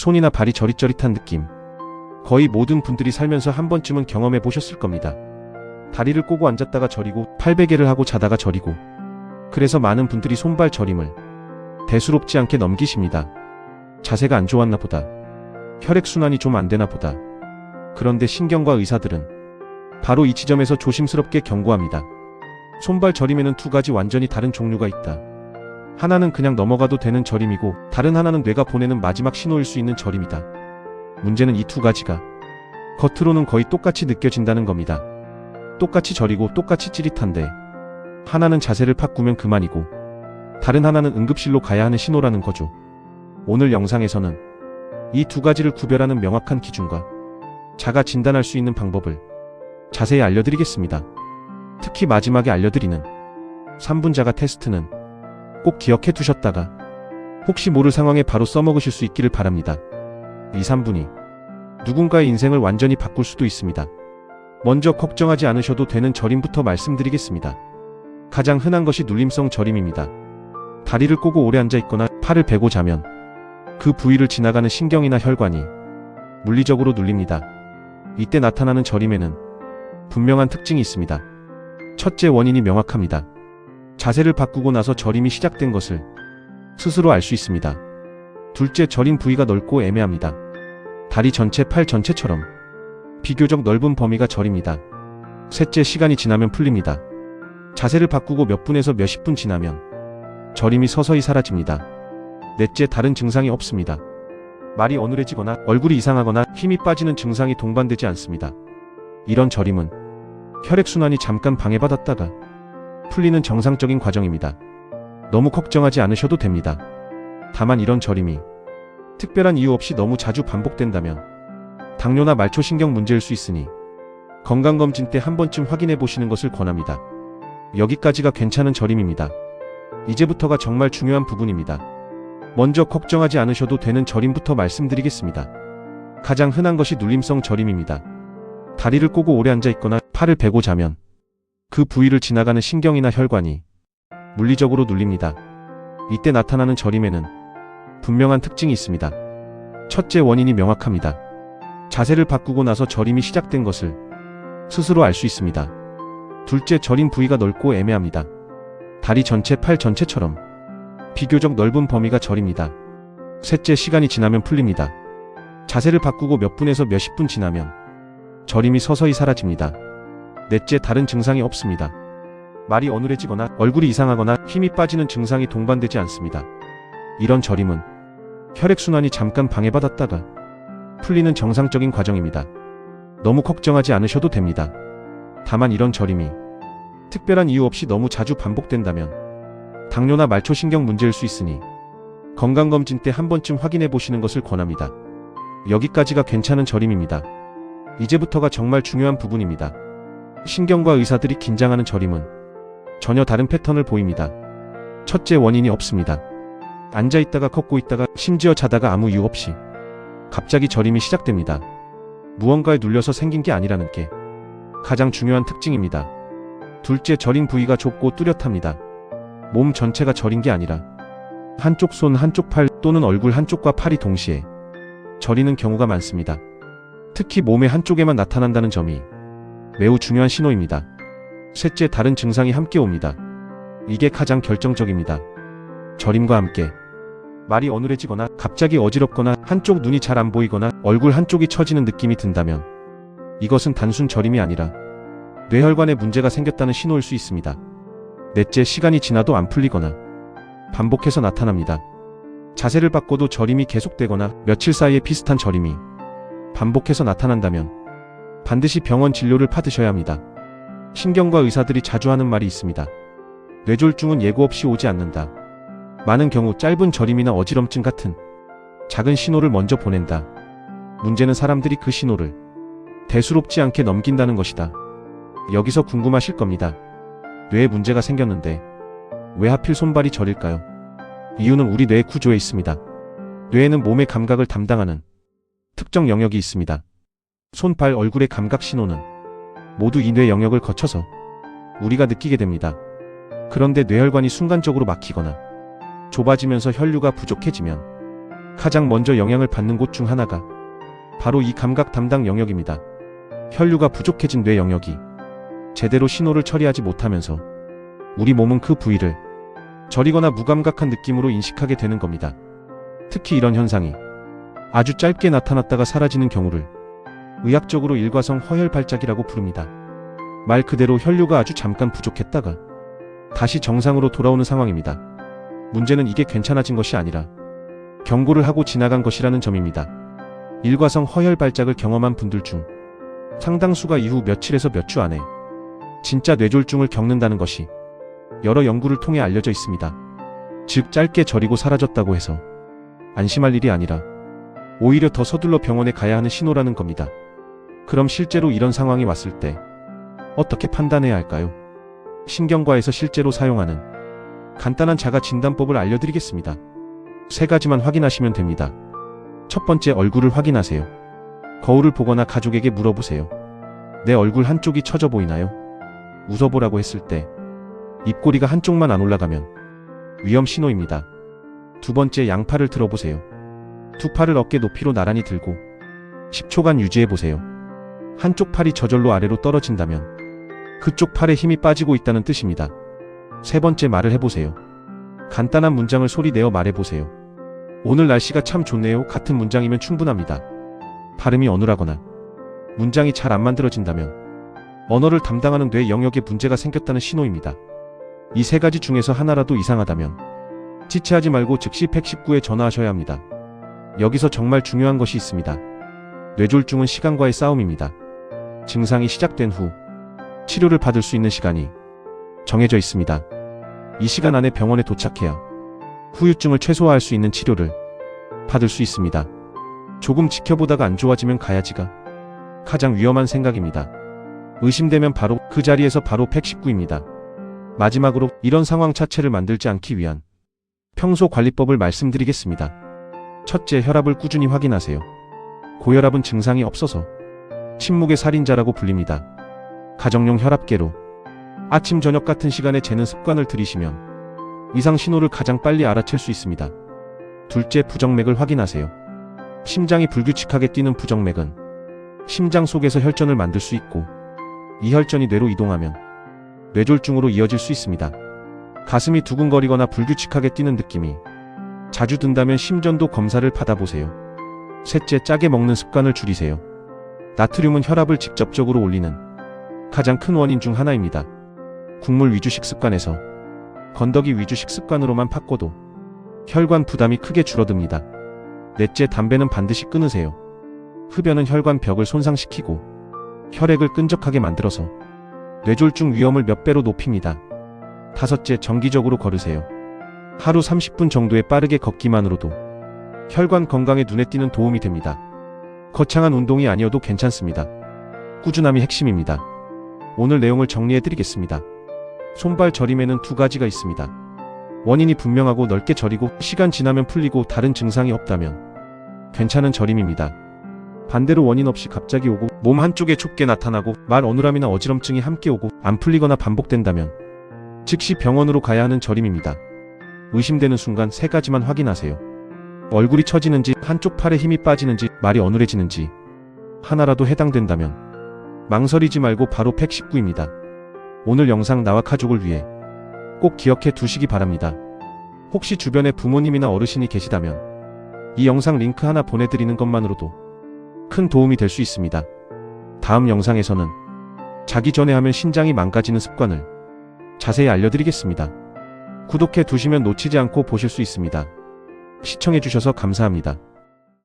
손이나 발이 저릿저릿한 느낌. 거의 모든 분들이 살면서 한 번쯤은 경험해 보셨을 겁니다. 다리를 꼬고 앉았다가 저리고 팔베개를 하고 자다가 저리고. 그래서 많은 분들이 손발 저림을 대수롭지 않게 넘기십니다. 자세가 안 좋았나 보다. 혈액순환이 좀 안 되나 보다. 그런데 신경과 의사들은 바로 이 지점에서 조심스럽게 경고합니다. 손발 저림에는 두 가지 완전히 다른 종류가 있다. 하나는 그냥 넘어가도 되는 저림이고 다른 하나는 뇌가 보내는 마지막 신호일 수 있는 저림이다. 문제는 이 두 가지가 겉으로는 거의 똑같이 느껴진다는 겁니다. 똑같이 저리고 똑같이 찌릿한데 하나는 자세를 바꾸면 그만이고 다른 하나는 응급실로 가야 하는 신호라는 거죠. 오늘 영상에서는 이 두 가지를 구별하는 명확한 기준과 자가 진단할 수 있는 방법을 자세히 알려드리겠습니다. 특히 마지막에 알려드리는 3분 자가 테스트는 꼭 기억해 두셨다가 혹시 모를 상황에 바로 써먹으실 수 있기를 바랍니다. 이 3분이 누군가의 인생을 완전히 바꿀 수도 있습니다. 먼저 걱정하지 않으셔도 되는 저림부터 말씀드리겠습니다. 가장 흔한 것이 눌림성 저림입니다. 다리를 꼬고 오래 앉아있거나 팔을 베고 자면 그 부위를 지나가는 신경이나 혈관이 물리적으로 눌립니다. 이때 나타나는 저림에는 분명한 특징이 있습니다. 첫째, 원인이 명확합니다. 자세를 바꾸고 나서 저림이 시작된 것을 스스로 알 수 있습니다. 둘째, 저림 부위가 넓고 애매합니다. 다리 전체, 팔 전체처럼 비교적 넓은 범위가 저립니다. 셋째, 시간이 지나면 풀립니다. 자세를 바꾸고 몇 분에서 몇십 분 지나면 저림이 서서히 사라집니다. 넷째, 다른 증상이 없습니다. 말이 어눌해지거나 얼굴이 이상하거나 힘이 빠지는 증상이 동반되지 않습니다. 이런 저림은 혈액순환이 잠깐 방해받았다가 풀리는 정상적인 과정입니다. 너무 걱정하지 않으셔도 됩니다. 다만 이런 저림이 특별한 이유 없이 너무 자주 반복된다면 당뇨나 말초신경 문제일 수 있으니 건강검진 때 한 번쯤 확인해 보시는 것을 권합니다. 여기까지가 괜찮은 저림입니다. 이제부터가 정말 중요한 부분입니다. 먼저 걱정하지 않으셔도 되는 저림부터 말씀드리겠습니다. 가장 흔한 것이 눌림성 저림입니다. 다리를 꼬고 오래 앉아있거나 팔을 베고 자면 그 부위를 지나가는 신경이나 혈관이 물리적으로 눌립니다. 이때 나타나는 저림에는 분명한 특징이 있습니다. 첫째, 원인이 명확합니다. 자세를 바꾸고 나서 저림이 시작된 것을 스스로 알 수 있습니다. 둘째, 저림 부위가 넓고 애매합니다. 다리 전체, 팔 전체처럼 비교적 넓은 범위가 저립니다. 셋째, 시간이 지나면 풀립니다. 자세를 바꾸고 몇 분에서 몇십 분 지나면 저림이 서서히 사라집니다. 넷째, 다른 증상이 없습니다. 말이 어눌해지거나 얼굴이 이상하거나 힘이 빠지는 증상이 동반되지 않습니다. 이런 저림은 혈액순환이 잠깐 방해받았다가 풀리는 정상적인 과정입니다. 너무 걱정하지 않으셔도 됩니다. 다만 이런 저림이 특별한 이유 없이 너무 자주 반복된다면 당뇨나 말초신경 문제일 수 있으니 건강검진 때 한 번쯤 확인해 보시는 것을 권합니다. 여기까지가 괜찮은 저림입니다. 이제부터가 정말 중요한 부분입니다. 신경과 의사들이 긴장하는 저림은 전혀 다른 패턴을 보입니다. 첫째, 원인이 없습니다. 앉아있다가 걷고 있다가 심지어 자다가 아무 이유 없이 갑자기 저림이 시작됩니다. 무언가에 눌려서 생긴 게 아니라는 게 가장 중요한 특징입니다. 둘째, 저림 부위가 좁고 뚜렷합니다. 몸 전체가 저린 게 아니라 한쪽 손, 한쪽 팔 또는 얼굴 한쪽과 팔이 동시에 저리는 경우가 많습니다. 특히 몸의 한쪽에만 나타난다는 점이 매우 중요한 신호입니다. 셋째, 다른 증상이 함께 옵니다. 이게 가장 결정적입니다. 저림과 함께 말이 어눌해지거나 갑자기 어지럽거나 한쪽 눈이 잘 안 보이거나 얼굴 한쪽이 처지는 느낌이 든다면 이것은 단순 저림이 아니라 뇌혈관에 문제가 생겼다는 신호일 수 있습니다. 넷째, 시간이 지나도 안 풀리거나 반복해서 나타납니다. 자세를 바꿔도 저림이 계속되거나 며칠 사이에 비슷한 저림이 반복해서 나타난다면 반드시 병원 진료를 받으셔야 합니다. 신경과 의사들이 자주 하는 말이 있습니다. 뇌졸중은 예고 없이 오지 않는다. 많은 경우 짧은 저림이나 어지럼증 같은 작은 신호를 먼저 보낸다. 문제는 사람들이 그 신호를 대수롭지 않게 넘긴다는 것이다. 여기서 궁금하실 겁니다. 뇌에 문제가 생겼는데 왜 하필 손발이 저릴까요? 이유는 우리 뇌의 구조에 있습니다. 뇌에는 몸의 감각을 담당하는 특정 영역이 있습니다. 손, 발, 얼굴의 감각 신호는 모두 이 뇌 영역을 거쳐서 우리가 느끼게 됩니다. 그런데 뇌혈관이 순간적으로 막히거나 좁아지면서 혈류가 부족해지면 가장 먼저 영향을 받는 곳 중 하나가 바로 이 감각 담당 영역입니다. 혈류가 부족해진 뇌 영역이 제대로 신호를 처리하지 못하면서 우리 몸은 그 부위를 저리거나 무감각한 느낌으로 인식하게 되는 겁니다. 특히 이런 현상이 아주 짧게 나타났다가 사라지는 경우를 의학적으로 일과성 허혈 발작이라고 부릅니다. 말 그대로 혈류가 아주 잠깐 부족했다가 다시 정상으로 돌아오는 상황입니다. 문제는 이게 괜찮아진 것이 아니라 경고를 하고 지나간 것이라는 점입니다. 일과성 허혈 발작을 경험한 분들 중 상당수가 이후 며칠에서 몇 주 안에 진짜 뇌졸중을 겪는다는 것이 여러 연구를 통해 알려져 있습니다. 즉 짧게 저리고 사라졌다고 해서 안심할 일이 아니라 오히려 더 서둘러 병원에 가야 하는 신호라는 겁니다. 그럼 실제로 이런 상황이 왔을 때 어떻게 판단해야 할까요? 신경과에서 실제로 사용하는 간단한 자가 진단법을 알려드리겠습니다. 3가지만 확인하시면 됩니다. 첫 번째, 얼굴을 확인하세요. 거울을 보거나 가족에게 물어보세요. 내 얼굴 한쪽이 처져 보이나요? 웃어보라고 했을 때 입꼬리가 한쪽만 안 올라가면 위험 신호입니다. 두 번째, 양팔을 들어보세요. 두 팔을 어깨 높이로 나란히 들고 10초간 유지해보세요. 한쪽 팔이 저절로 아래로 떨어진다면 그쪽 팔에 힘이 빠지고 있다는 뜻입니다. 세 번째, 말을 해보세요. 간단한 문장을 소리 내어 말해보세요. 오늘 날씨가 참 좋네요 같은 문장이면 충분합니다. 발음이 어눌하거나 문장이 잘 안 만들어진다면 언어를 담당하는 뇌 영역에 문제가 생겼다는 신호입니다. 이 3가지 중에서 하나라도 이상하다면 지체하지 말고 즉시 119에 전화하셔야 합니다. 여기서 정말 중요한 것이 있습니다. 뇌졸중은 시간과의 싸움입니다. 증상이 시작된 후 치료를 받을 수 있는 시간이 정해져 있습니다. 이 시간 안에 병원에 도착해야 후유증을 최소화할 수 있는 치료를 받을 수 있습니다. 조금 지켜보다가 안 좋아지면 가야지가 가장 위험한 생각입니다. 의심되면 바로 그 자리에서 바로 119입니다. 마지막으로 이런 상황 자체를 만들지 않기 위한 평소 관리법을 말씀드리겠습니다. 첫째, 혈압을 꾸준히 확인하세요. 고혈압은 증상이 없어서 침묵의 살인자라고 불립니다. 가정용 혈압계로 아침 저녁 같은 시간에 재는 습관을 들이시면 이상 신호를 가장 빨리 알아챌 수 있습니다. 둘째, 부정맥을 확인하세요. 심장이 불규칙하게 뛰는 부정맥은 심장 속에서 혈전을 만들 수 있고 이 혈전이 뇌로 이동하면 뇌졸중으로 이어질 수 있습니다. 가슴이 두근거리거나 불규칙하게 뛰는 느낌이 자주 든다면 심전도 검사를 받아보세요. 셋째, 짜게 먹는 습관을 줄이세요. 나트륨은 혈압을 직접적으로 올리는 가장 큰 원인 중 하나입니다. 국물 위주 식습관에서 건더기 위주 식습관으로만 바꿔도 혈관 부담이 크게 줄어듭니다. 넷째, 담배는 반드시 끊으세요. 흡연은 혈관 벽을 손상시키고 혈액을 끈적하게 만들어서 뇌졸중 위험을 몇 배로 높입니다. 다섯째, 정기적으로 걸으세요. 하루 30분 정도의 빠르게 걷기만으로도 혈관 건강에 눈에 띄는 도움이 됩니다. 거창한 운동이 아니어도 괜찮습니다. 꾸준함이 핵심입니다. 오늘 내용을 정리해드리겠습니다. 손발 저림에는 2가지가 있습니다. 원인이 분명하고 넓게 저리고 시간 지나면 풀리고 다른 증상이 없다면 괜찮은 저림입니다. 반대로 원인 없이 갑자기 오고 몸 한쪽에 좁게 나타나고 말 어눌함이나 어지럼증이 함께 오고 안 풀리거나 반복된다면 즉시 병원으로 가야 하는 저림입니다. 의심되는 순간 3가지만 확인하세요. 얼굴이 처지는지, 한쪽 팔에 힘이 빠지는지, 말이 어눌해지는지 하나라도 해당된다면 망설이지 말고 바로 119입니다. 오늘 영상 나와 가족을 위해 꼭 기억해 두시기 바랍니다. 혹시 주변에 부모님이나 어르신이 계시다면 이 영상 링크 하나 보내드리는 것만으로도 큰 도움이 될 수 있습니다. 다음 영상에서는 자기 전에 하면 신장이 망가지는 습관을 자세히 알려드리겠습니다. 구독해 두시면 놓치지 않고 보실 수 있습니다. 시청해주셔서 감사합니다.